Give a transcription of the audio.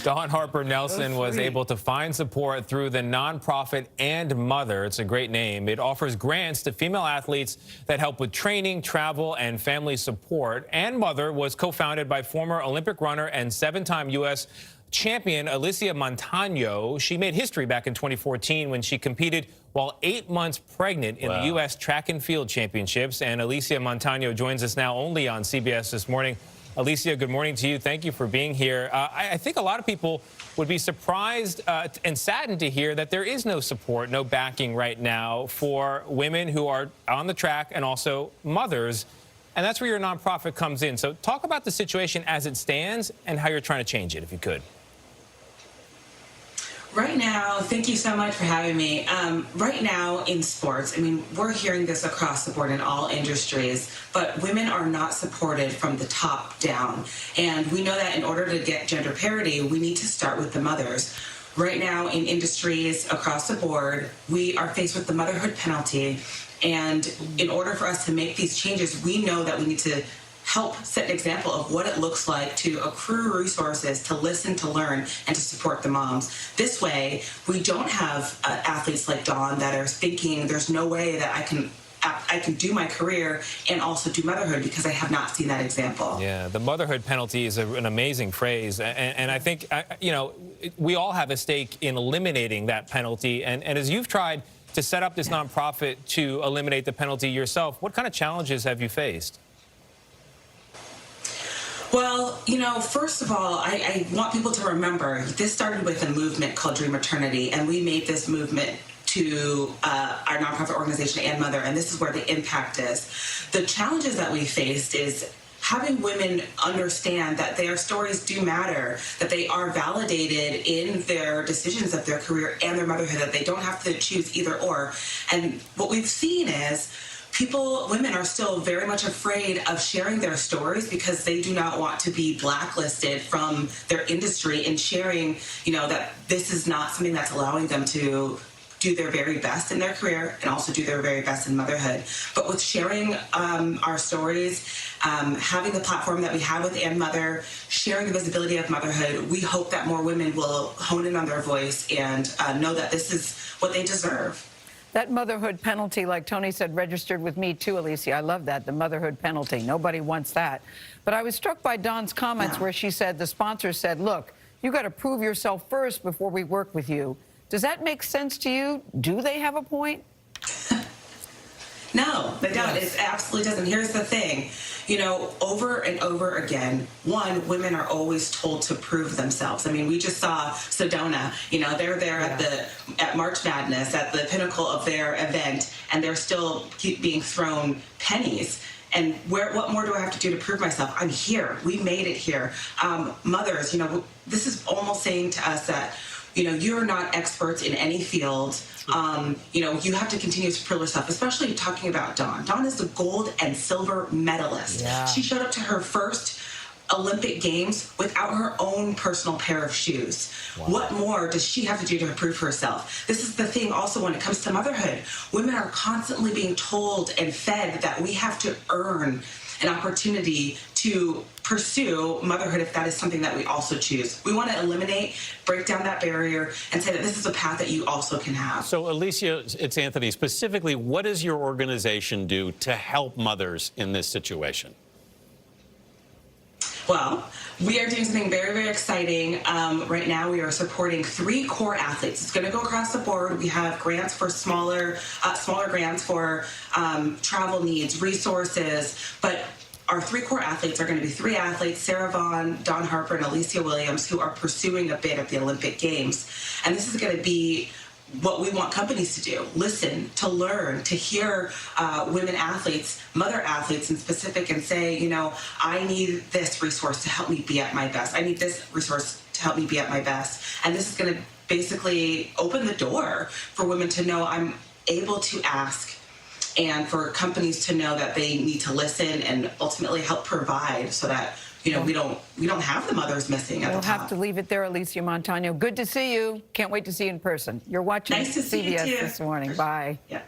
Dawn Harper Nelson was able to find support through the nonprofit And Mother. It's a great name. It offers grants to female athletes that help with training, travel, and family support. And Mother was co-founded by former Olympic runner and 7-time U.S. champion Alysia Montaño. She made history back in 2014 when she competed while 8 months pregnant in the U.S. Track and Field Championships. And Alysia Montaño joins us now only on CBS This Morning. Alysia, good morning to you. Thank you for being here. I think a lot of people would be surprised and saddened to hear that there is no support, no backing right now for women who are on the track and also mothers. And that's where your nonprofit comes in. So talk about the situation as it stands and how you're trying to change it, if you could. Right now, thank you so much for having me. Right now in sports, I mean, we're hearing this across the board in all industries, but women are not supported from the top down. And we know that in order to get gender parity, we need to start with the mothers. Right now in industries across the board, we are faced with the motherhood penalty. And in order for us to make these changes, we know that we need to help set an example of what it looks like to accrue resources, to listen, to learn, and to support the moms. This way, we don't have athletes like Dawn that are thinking there's no way that I can do my career and also do motherhood because I have not seen that example. Yeah, the motherhood penalty is an amazing phrase. And I think, you know, we all have a stake in eliminating that penalty. And as you've tried to set up this nonprofit to eliminate the penalty yourself, what kind of challenges have you faced? Well, you know, first of all, I want people to remember this started with a movement called Dream Maternity, and we made this movement to our nonprofit organization And Mother, and this is where the impact is. The challenges that we faced is having women understand that their stories do matter, that they are validated in their decisions of their career and their motherhood, that they don't have to choose either or. And what we've seen is women are still very much afraid of sharing their stories because they do not want to be blacklisted from their industry and sharing, you know, that this is not something that's allowing them to do their very best in their career and also do their very best in motherhood. But with sharing our stories, having the platform that we have with And Mother, sharing the visibility of motherhood, we hope that more women will hone in on their voice and know that this is what they deserve. That motherhood penalty, like Tony said, registered with me too, Alysia. I love that, the motherhood penalty. Nobody wants that. But I was struck by Dawn's comments where she said, the sponsor said, look, you got to prove yourself first before we work with you. Does that make sense to you? Do they have a point? No, they don't. It absolutely doesn't. Here's the thing. You know, over and over again, women are always told to prove themselves. I mean, we just saw Sedona, you know, they're there at March Madness, at the pinnacle of their event, and they're still being thrown pennies. And what more do I have to do to prove myself? I'm here. We made it here. Mothers, you know, this is almost saying to us that, you know, you're not experts in any field. You know, you have to continue to prove yourself, especially talking about Dawn. Dawn is the gold and silver medalist. Yeah. She showed up to her first Olympic Games without her own personal pair of shoes. Wow. What more does she have to do to prove herself? This is the thing also when it comes to motherhood. Women are constantly being told and fed that we have to earn an opportunity to pursue motherhood if that is something that we also choose. We want to break down that barrier and say that this is a path that you also can have. So, Alysia, it's Anthony. Specifically, what does your organization do to help mothers in this situation? Well, we are doing something very, very exciting. Right now, we are supporting 3 core athletes. It's going to go across the board. We have grants for smaller grants for travel needs, resources, but our 3 core athletes are going to be 3 athletes, Sarah Vaughn, Dawn Harper, and Alysia Williams, who are pursuing a bid at the Olympic Games. And this is going to be what we want companies to do: listen, to learn, to hear women athletes, mother athletes in specific, and say, you know, I need this resource to help me be at my best. I need this resource to help me be at my best. And this is going to basically open the door for women to know I'm able to ask, and for companies to know that they need to listen and ultimately help provide so that, you know, we don't have the mothers missing at the top. We'll have to leave it there, Alysia Montaño. Good to see you. Can't wait to see you in person. You're watching Nice to see you CBS too. This Morning. Bye. Yeah.